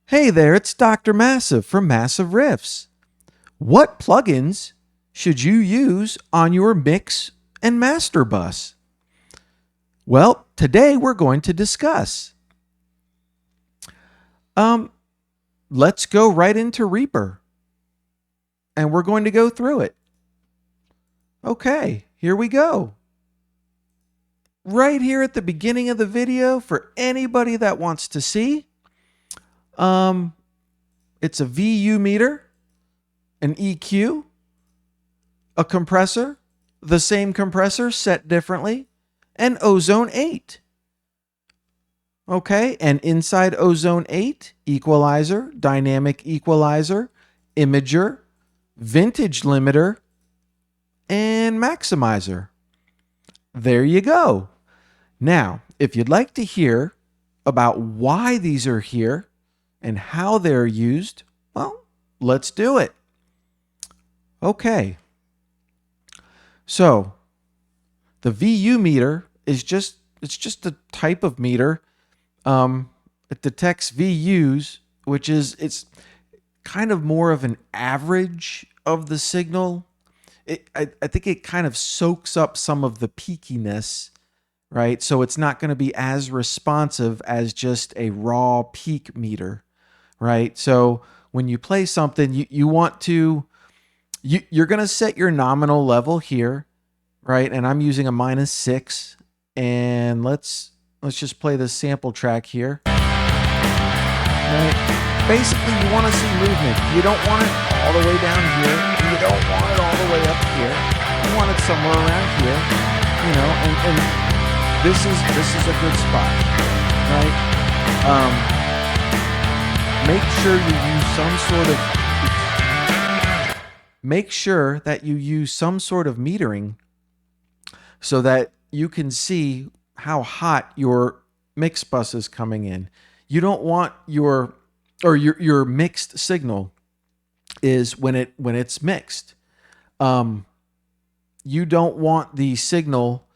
Hey there, it's Dr. Massive from Massive Riffs. What plugins should you use on your mix and master bus? Well, today we're going to discuss. Let's go right into Reaper, and we're going to go through it. Okay, here we go. Right here at the beginning of the video, for anybody that wants to see, it's a VU meter, an EQ, a compressor, the same compressor set differently, and Ozone 8. Okay, and inside Ozone 8, equalizer, dynamic equalizer, imager, vintage limiter, and maximizer. There you go. Now, if you'd like to hear about why these are here and how they're used, well, let's do it. Okay. So, the VU meter is just a type of meter. It detects VUs, which is it's kind of more of an average of the signal. I think it kind of soaks up some of the peakiness, right? So it's not going to be as responsive as just a raw peak meter, right? So when you play something, you want to, you're going to set your nominal level here, right? And I'm using a -6, and let's just play this sample track here. Right? Basically, you want to see movement. You don't want it all the way down here. You don't want it all the way up here. You want it somewhere around here, you know. And this is a good spot, right? Make sure you use some sort of. Make sure that you use some sort of metering so that you can see how hot your mix bus is coming in. You don't want your mixed signal is when it's mixed. You don't want the signal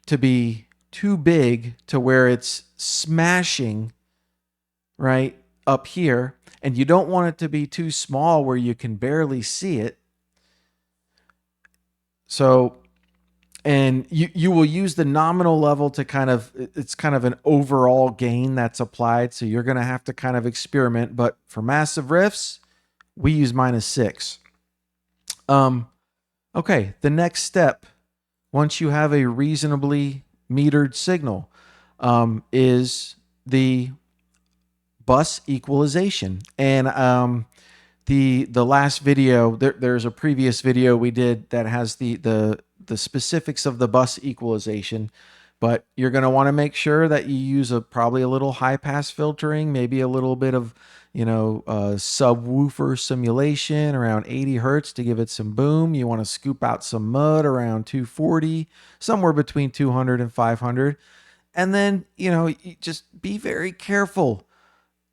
to be too big to where it's smashing right up here, and you don't want it to be too small where you can barely see it. So, and you will use the nominal level to it's kind of an overall gain that's applied. So you're going to have to kind of experiment. But for Massive Riffs, we use -6. Okay, the next step, once you have a reasonably metered signal, is the bus equalization. And the last video, there's a previous video we did that has the specifics of the bus equalization, but you're going to want to make sure that you use probably a little high pass filtering, maybe a little bit of, subwoofer simulation around 80 hertz to give it some boom. You want to scoop out some mud around 240, somewhere between 200 and 500. And then, you just be very careful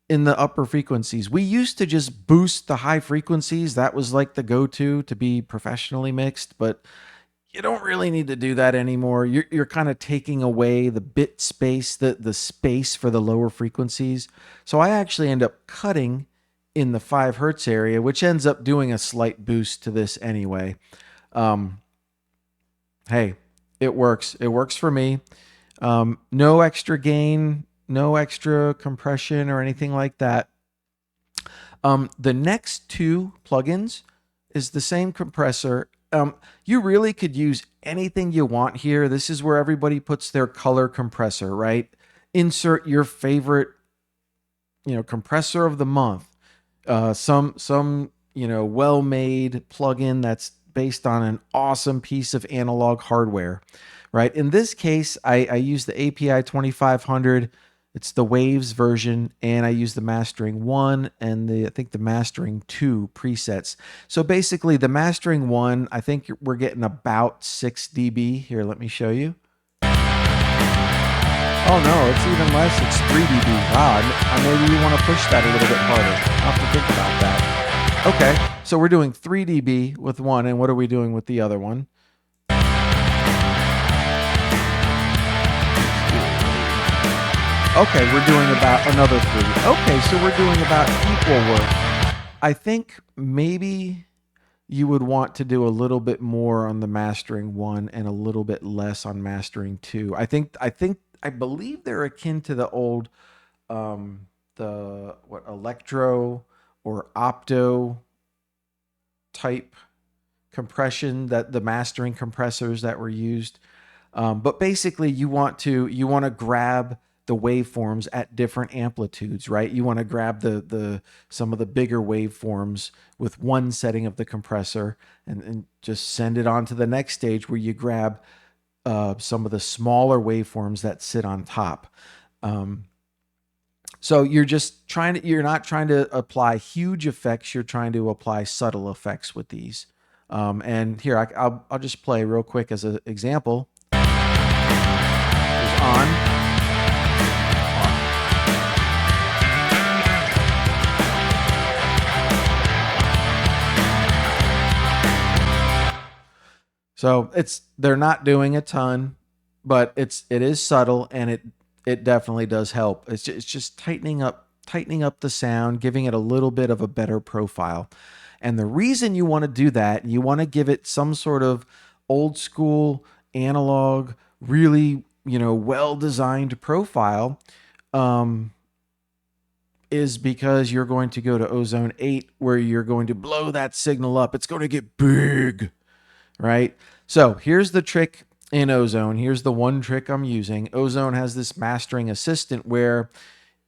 in the upper frequencies. We used to just boost the high frequencies. That was like the go-to to be professionally mixed, but you don't really need to do that anymore. You're kind of taking away the bit space, the space for the lower frequencies. So I actually end up cutting in the 5 hertz area, which ends up doing a slight boost to this anyway. Hey, it works. It works for me. No extra gain, no extra compression or anything like that. The next 2 plugins is the same compressor. You really could use anything you want here. This is where everybody puts their color compressor, right? Insert your favorite, compressor of the month. Some well-made plugin that's based on an awesome piece of analog hardware, right? In this case, I use the API 2500. It's the Waves version, and I use the Mastering 1 and I think the Mastering 2 presets. So basically the Mastering 1, I think we're getting about 6 dB. Here, let me show you. Oh no, it's even less. It's 3 dB. Wow, maybe you want to push that a little bit harder. I'll have to think about that. Okay, so we're doing 3 dB with one, and what are we doing with the other one? Okay, we're doing about another 3. Okay, so we're doing about equal work. I think maybe you would want to do a little bit more on the mastering 1 and a little bit less on mastering 2. I believe they're akin to the old the what electro or opto type compression, that the mastering compressors that were used. But basically, you want to grab the waveforms at different amplitudes, right? You want to grab the some of the bigger waveforms with one setting of the compressor, and just send it on to the next stage where you grab some of the smaller waveforms that sit on top. Um, so you're not trying to apply huge effects. You're trying to apply subtle effects with these. And here, I'll just play real quick as an example. Is on, off. So they're not doing a ton, but it is subtle, and it definitely does help. It's just tightening up the sound, giving it a little bit of a better profile. And the reason you want to do that, you want to give it some sort of old school analog, really, well designed profile, um, is because you're going to go to Ozone 8 where you're going to blow that signal up. It's going to get big, right? So here's the trick in Ozone. Here's the one trick I'm using. Ozone has this mastering assistant where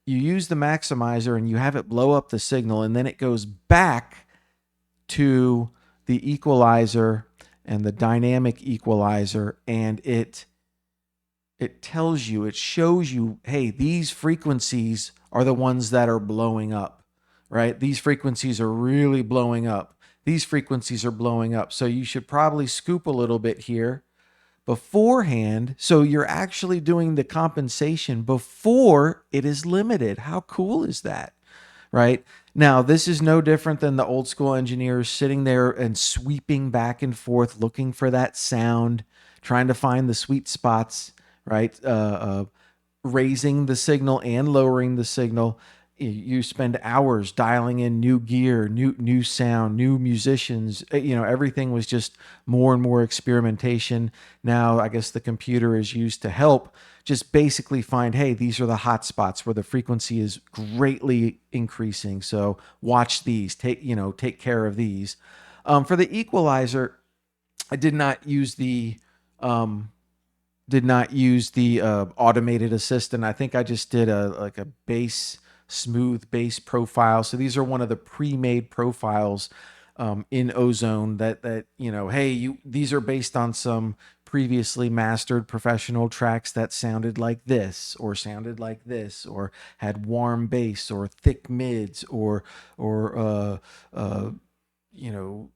you use the maximizer and you have it blow up the signal, and then it goes back to the equalizer and the dynamic equalizer, and it tells you, it shows you, hey, these frequencies are the ones that are blowing up, right? These frequencies are really blowing up. These frequencies are blowing up. So you should probably scoop a little bit here beforehand. So you're actually doing the compensation before it is limited. How cool is that? Right? Now, this is no different than the old school engineers sitting there and sweeping back and forth, looking for that sound, trying to find the sweet spots, right? Raising the signal and lowering the signal. You spend hours dialing in new gear, new sound, new musicians. Everything was just more and more experimentation. Now, I guess the computer is used to help just basically find, hey, these are the hot spots where the frequency is greatly increasing. So watch these. Take care of these. For the equalizer, I um, did not use the automated assistant. I think I just did a smooth bass profile. So these are one of the pre-made profiles in Ozone that hey, these are based on some previously mastered professional tracks that sounded like this, or had warm bass or thick mids, or you know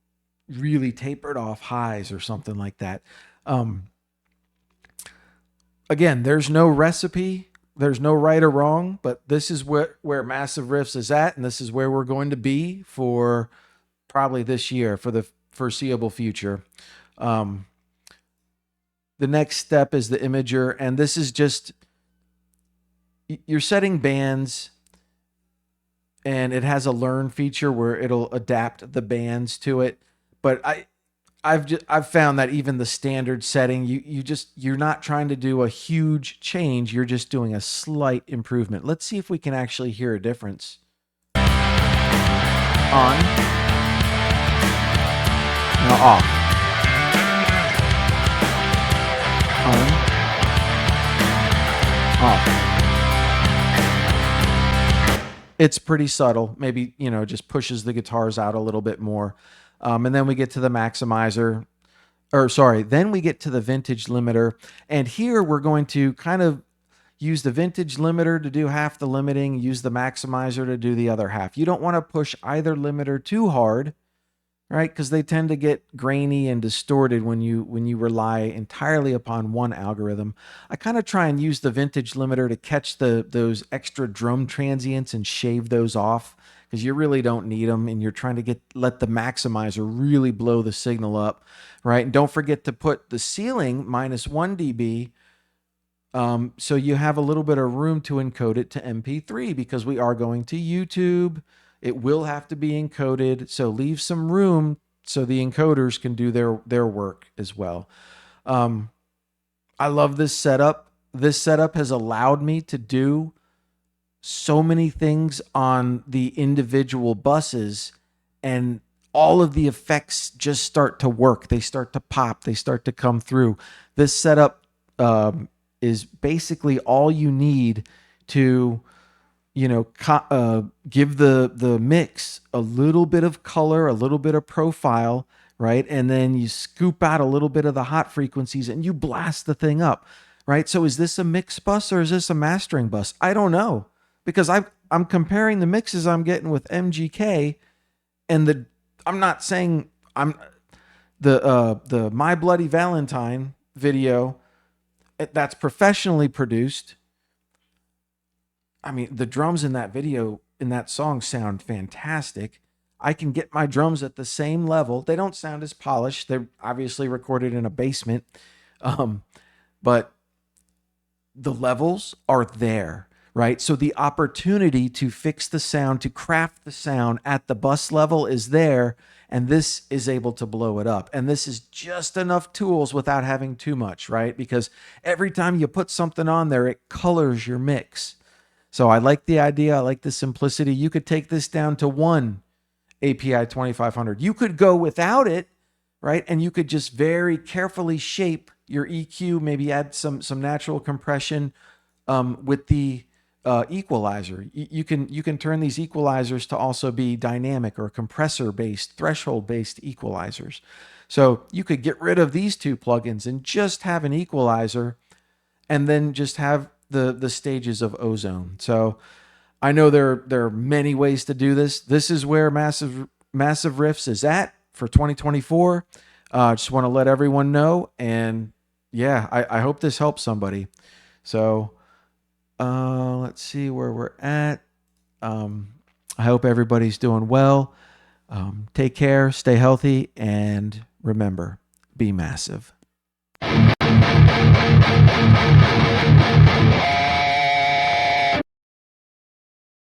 really tapered off highs or something like that. Um, Again, there's no recipe, there's no right or wrong, but this is where Massive Riffs is at, and this is where we're going to be for probably this year, for the foreseeable future. Um, the next step is the imager, and this is just you're setting bands, and it has a learn feature where it'll adapt the bands to it. But I've found that even the standard setting, you're not trying to do a huge change. You're just doing a slight improvement. Let's see if we can actually hear a difference. On, now off. On, off. It's pretty subtle. Maybe just pushes the guitars out a little bit more. And then we get to the maximizer, then we get to the vintage limiter. And here we're going to kind of use the vintage limiter to do half the limiting, use the maximizer to do the other half. You don't want to push either limiter too hard, right? Because they tend to get grainy and distorted when you rely entirely upon one algorithm. I kind of try and use the vintage limiter to catch those extra drum transients and shave those off, because you really don't need them, and you're trying to let the maximizer really blow the signal up, right? And don't forget to put the ceiling -1 dB So you have a little bit of room to encode it to MP3 because we are going to YouTube. It will have to be encoded. So leave some room so the encoders can do their work as well. I love this setup. This setup has allowed me to do so many things on the individual buses, and all of the effects just start to work. They start to pop. They start to come through. This setup is basically all you need to, give the mix a little bit of color, a little bit of profile, right? And then you scoop out a little bit of the hot frequencies and you blast the thing up, right? So is this a mix bus or is this a mastering bus? I don't know, because I'm comparing the mixes I'm getting with MGK, and I'm not saying I'm the My Bloody Valentine video that's professionally produced. I mean, the drums in that video, in that song, sound fantastic. I can get my drums at the same level. They don't sound as polished. They're obviously recorded in a basement, but the levels are there, right? So the opportunity to fix the sound, to craft the sound at the bus level is there, and this is able to blow it up. And this is just enough tools without having too much, right? Because every time you put something on there, it colors your mix. So I like the idea. I like the simplicity. You could take this down to one API 2500. You could go without it, right? And you could just very carefully shape your EQ, maybe add some natural compression with the equalizer. You can turn these equalizers to also be dynamic or compressor-based, threshold-based equalizers. So you could get rid of these two plugins and just have an equalizer, and then just have the stages of ozone. So I know there are many ways to do this. This is where Massive Riffs is at for 2024. Just want to let everyone know, and yeah, I hope this helps somebody. So let's see where we're at. I hope everybody's doing well. Take care, stay healthy, and remember, be massive.